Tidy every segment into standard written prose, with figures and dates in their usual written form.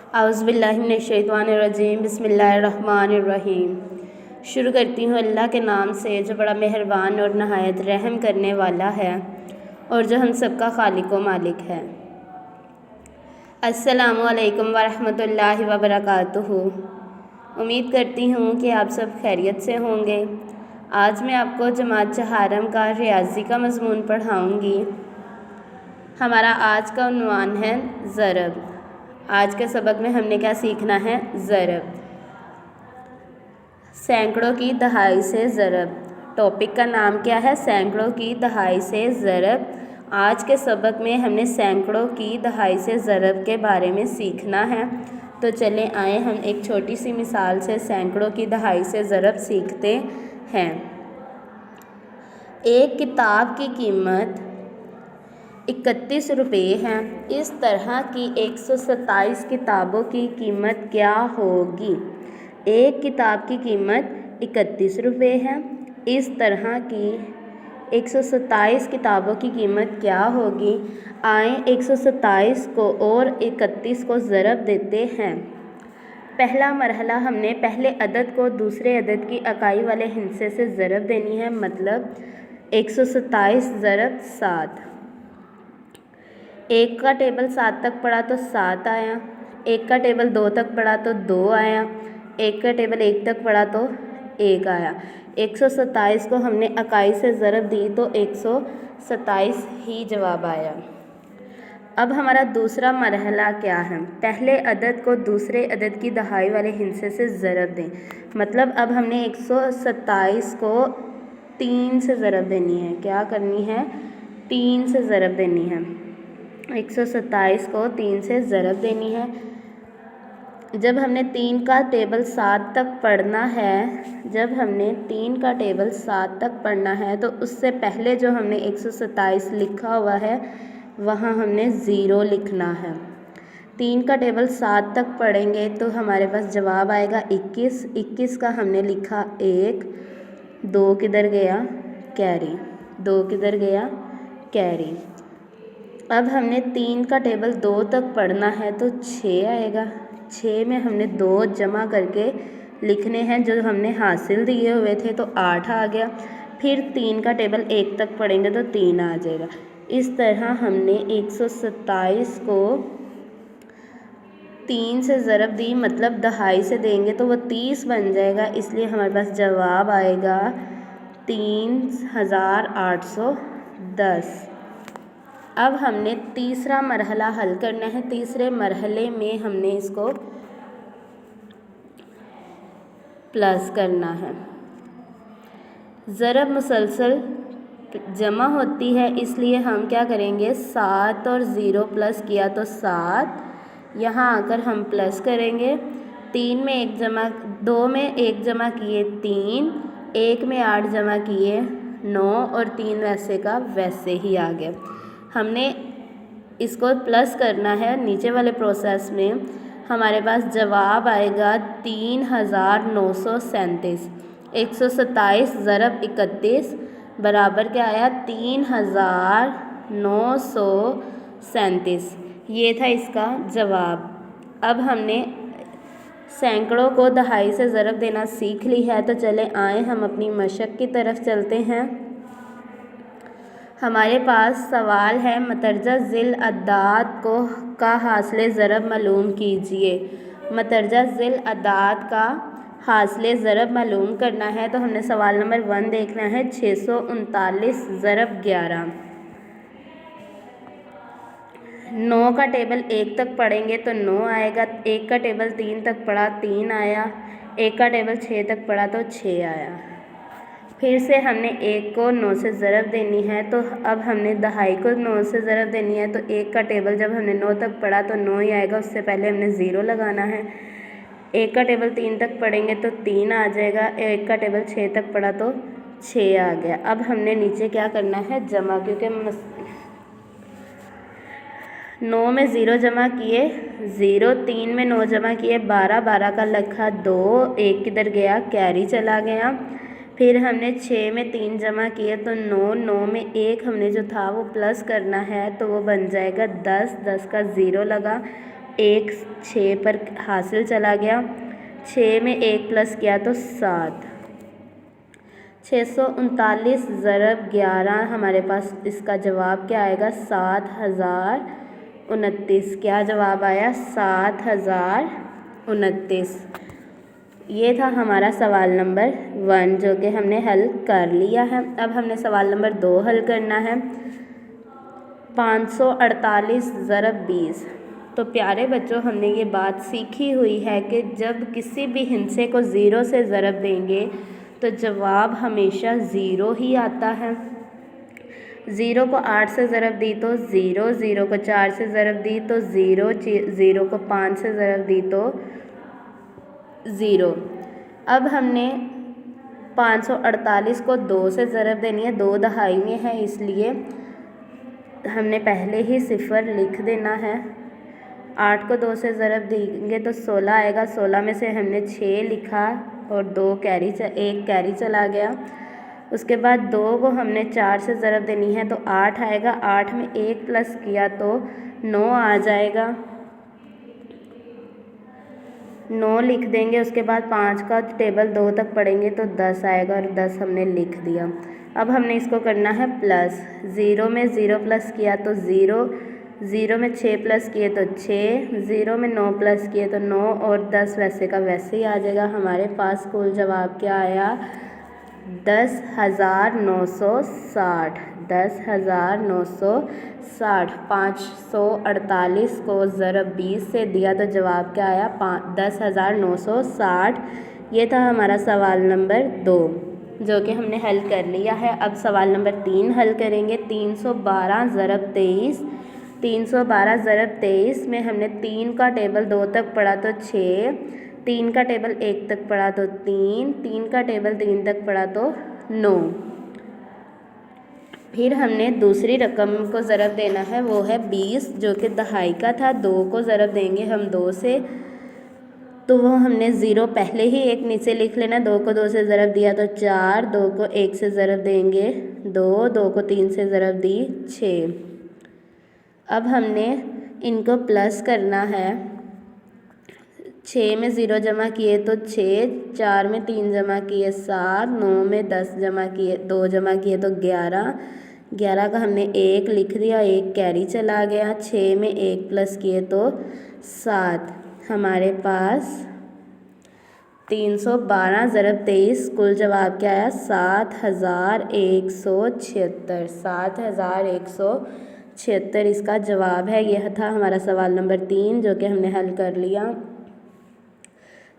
औज़ुबिल्लाहिमिनश्शैतानिर्रजीम बिस्मिल्लाहिर्रहमानिर्रहीम। शुरू करती हूँ अल्लाह के नाम से जो बड़ा मेहरबान और नहायत रहम करने वाला है और जो हम सबका खालिक व मालिक है। अस्सलामु अलैकुम वरहमतुल्लाहि वबरकातुहू। उम्मीद करती हूँ कि आप सब खैरियत से होंगे। आज मैं आपको जमात चहारम का रियाजी का मज़मून पढ़ाऊँगी। हमारा आज का उन्वान है ज़रब। आज के सबक में हमने क्या सीखना है? ज़रब, सैकड़ों की दहाई से ज़रब। टॉपिक का नाम क्या है? सैकड़ों की दहाई से ज़रब। आज के सबक में हमने सैकड़ों की दहाई से ज़रब के बारे में सीखना है। तो चलें आए हम एक छोटी सी मिसाल से सैकड़ों की दहाई से ज़रब सीखते हैं। एक किताब की कीमत 31 रुपये हैं। इस तरह की 127 किताबों की कीमत क्या होगी? एक किताब की कीमत 31 रुपये है। इस तरह की 127 किताबों की कीमत क्या होगी? आए 127 को और 31 को ज़रब देते हैं। पहला मरहला, हमने पहले अदद को दूसरे अदद की इकाई वाले हिस्से से ज़रब देनी है। मतलब 127 ज़रब 7। एक का टेबल 7 तक पढ़ा तो 7 आया। एक का टेबल 2 तक पढ़ा तो 2 आया। एक का टेबल 1 तक पढ़ा तो 1 आया। 127 को हमने इकाई से ज़रब दी तो 127 ही जवाब आया। अब हमारा दूसरा मरहला क्या है? पहले अदद को दूसरे अदद की दहाई वाले हिस्से से ज़रब दें। मतलब अब हमने 127 को 3 से ज़रब देनी है। क्या करनी है? 3 से ज़रब देनी है। 127 को 3 से ज़रब देनी है। जब हमने 3 का टेबल 7 तक पढ़ना है, जब हमने 3 का टेबल 7 तक पढ़ना है तो उससे पहले जो हमने 127 लिखा हुआ है वहाँ हमने ज़ीरो लिखना है। 3 का टेबल 7 तक पढ़ेंगे तो हमारे पास जवाब आएगा 21। 21 का हमने लिखा 1। 2 किधर गया? कैरी। 2 किधर गया? कैरी। अब हमने 3 का टेबल 2 तक पढ़ना है तो 6 आएगा। 6 में हमने 2 जमा करके लिखने हैं जो हमने हासिल दिए हुए थे तो 8 आ गया। फिर 3 का टेबल 1 तक पढ़ेंगे तो 3 आ जाएगा। इस तरह हमने 127 को 3 से ज़रब दी, मतलब दहाई से देंगे तो वो 30 बन जाएगा। इसलिए हमारे पास जवाब आएगा 3810। अब हमने तीसरा मरहला हल करना है। तीसरे मरहले में हमने इसको प्लस करना है। ज़रब मुसलसल जमा होती है, इसलिए हम क्या करेंगे? 7 और 0 प्लस किया तो 7। यहाँ आकर हम प्लस करेंगे। 3 में 1 जमा, 2 में 1 जमा किए 3, 1 में 8 जमा किए 9 और 3 वैसे का वैसे ही आ गया। हमने इसको प्लस करना है। नीचे वाले प्रोसेस में हमारे पास जवाब आएगा 3937। 127 ज़रब 31 बराबर क्या आया? 3937। ये था इसका जवाब। अब हमने सैकड़ों को दहाई से ज़रब देना सीख ली है तो चले आए हम अपनी मशक की तरफ चलते हैं। हमारे पास सवाल है, मतरजा ज़िल अदाद को का हासिल ज़रब मालूम कीजिए। मतरजा ज़िल अदाद का हासिल ज़रब मालूम करना है तो हमने सवाल नंबर 1 देखना है। 639 ज़रब 11। 9 का टेबल 1 तक पढ़ेंगे तो 9 आएगा। 1 का टेबल 3 तक पढ़ा 3 आया। 1 का टेबल 6 तक पढ़ा तो 6 आया। फिर से हमने 1 को 9 से ज़रब देनी है तो अब हमने दहाई को 9 से ज़रब देनी है। तो 1 का टेबल जब हमने 9 तक पढ़ा तो 9 ही आएगा, उससे पहले हमने 0 लगाना है। 1 का टेबल 3 तक पढ़ेंगे तो 3 आ जाएगा। 1 का टेबल 6 तक पढ़ा तो 6 आ गया। अब हमने नीचे क्या करना है? जमा, क्योंकि 9 में 0 जमा किए 0, 3 में 9 जमा किए 12, 12 का लिखा 2, 1 किधर गया? कैरी चला गया। फिर हमने 6 में 3 जमा किए तो 9, 9 में 1 हमने जो था वो प्लस करना है तो वो बन जाएगा 10, 10 का 0 लगा 1 6 पर हासिल चला गया, 6 में 1 प्लस किया तो 7। 639 ज़रब 11 हमारे पास इसका जवाब क्या आएगा 7029। क्या जवाब आया 7029। ये था हमारा सवाल नंबर 1 जो कि हमने हल कर लिया है। अब हमने सवाल नंबर 2 हल करना है। 548 ज़रब 20। तो प्यारे बच्चों, हमने ये बात सीखी हुई है कि जब किसी भी हिंसे को ज़ीरो से ज़रब देंगे तो जवाब हमेशा ज़ीरो ही आता है। ज़ीरो को 8 से ज़रब दी तो ज़ीरो, ज़ीरो को 4 से ज़रब दी तो ज़ीरो, ज़ीरो को 5 से ज़रब दी तो ज़ीरो। अब हमने 548 को 2 से ज़रब देनी है, 2 दहाई में है इसलिए हमने पहले ही सिफ़र लिख देना है। 8 को 2 से ज़रब देंगे तो 16 आएगा, 16 में से हमने 6 लिखा और 1 कैरी चला गया। उसके बाद 2 को हमने 4 से ज़रब देनी है तो 8 आएगा, 8 में 1 प्लस किया तो 9 आ जाएगा, 9 लिख देंगे। उसके बाद 5 का टेबल 2 तक पढ़ेंगे तो 10 आएगा और 10 हमने लिख दिया। अब हमने इसको करना है प्लस। 0 में 0 प्लस किया तो 0, 0 में 6 प्लस किए तो 6, 0 में 9 प्लस किए तो 9 और 10 वैसे का वैसे ही आ जाएगा। हमारे पास कुल जवाब क्या आया 10,960। 10,960। 548 को ज़रब 20 से दिया तो जवाब क्या आया 10,960। ये था हमारा सवाल नंबर 2 जो कि हमने हल कर लिया है। अब सवाल नंबर 3 हल करेंगे। 312 ज़रब 23। 312 ज़रब 23 में हमने 3 का टेबल 2 तक पढ़ा तो 6, 3 का टेबल 1 तक पढ़ा तो 3, 3 का टेबल 3 तक पढ़ा तो 9। फिर हमने दूसरी रकम को ज़रब देना है, वो है 20 जो कि दहाई का था। 2 को ज़रब देंगे हम 2 से तो वो हमने 0 पहले ही एक नीचे लिख लेना। 2 को 2 से ज़रब दिया तो 4, 2 को 1 से ज़रब देंगे 2, 2 को 3 से ज़रब दी 6। अब हमने इनको प्लस करना है। 6 में 0 जमा किए तो 6, 4 में 3 जमा किए 7, 9 में 10 जमा किए 2 जमा किए तो 11, 11 का हमने 1 लिख दिया, 1 कैरी चला गया। 6 में 1 प्लस किए तो 7। हमारे पास 312 ज़रब 23 कुल जवाब क्या आया 7,176। 7,176 इसका जवाब है। यह था हमारा सवाल नंबर 3 जो कि हमने हल कर लिया।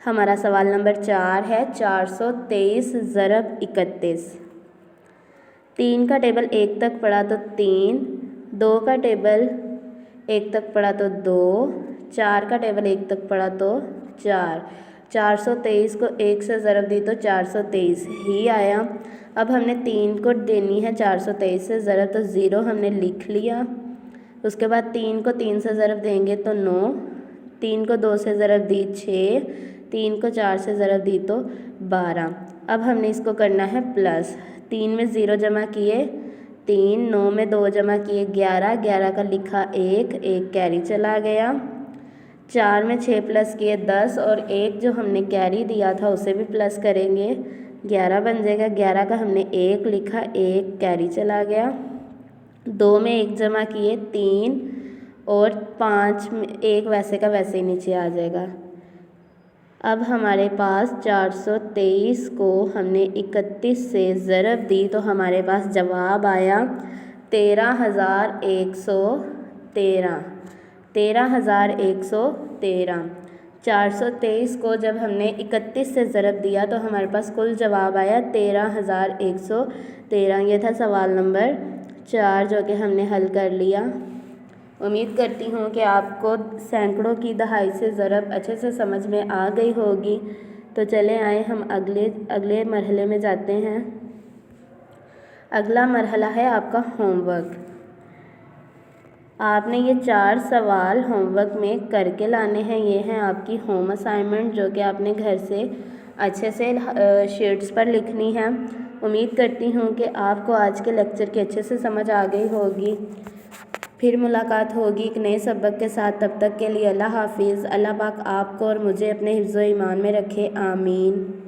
हमारा सवाल नंबर 4 है 423 ज़रब 31। 3 का टेबल 1 तक पढ़ा तो 3, 2 का टेबल 1 तक पढ़ा तो 2, 4 का टेबल 1 तक पढ़ा तो 4। 423 को 1 से ज़रब दी तो 423 ही आया। अब हमने 3 को देनी है 423 से ज़रब तो 0 हमने लिख लिया। उसके बाद 3 को 3 से ज़रब देंगे तो 9, 3 को 2 से ज़रब दी 6, 3 को 4 से ज़रब दी तो 12। अब हमने इसको करना है प्लस। 3 में 0 जमा किए 3, 9 में 2 जमा किए 11, 11 का लिखा 1, 1 कैरी चला गया। 4 में 6 प्लस किए 10 और 1 जो हमने कैरी दिया था उसे भी प्लस करेंगे 11 बन जाएगा। 11 का हमने 1 लिखा, 1 कैरी चला गया। 2 में 1 जमा किए 3 और 5 में 1 वैसे का वैसे ही नीचे आ जाएगा। अब हमारे पास 423 को हमने 31 से ज़रब दी तो हमारे पास जवाब आया 13,113। 13,113। 423 को जब हमने 31 से ज़रब दिया तो हमारे पास कुल जवाब आया 13,113। ये था सवाल नंबर 4 जो कि हमने हल कर लिया। उम्मीद करती हूँ कि आपको सैकड़ों की दहाई से ज़रब अच्छे से समझ में आ गई होगी। तो चले आए हम अगले मरहले में जाते हैं। अगला मरहला है आपका होमवर्क। आपने ये 4 सवाल होमवर्क में करके लाने हैं। ये हैं आपकी होम असाइनमेंट जो कि आपने घर से अच्छे से शीट्स पर लिखनी है। उम्मीद करती हूँ कि आपको आज के लेक्चर की अच्छे से समझ आ गई होगी। फिर मुलाकात होगी एक नए सबक के साथ। तब तक के लिए अल्लाह हाफिज़। अल्लाह पाक आपको और मुझे अपने हिफ्ज़ व ईमान में रखे। आमीन।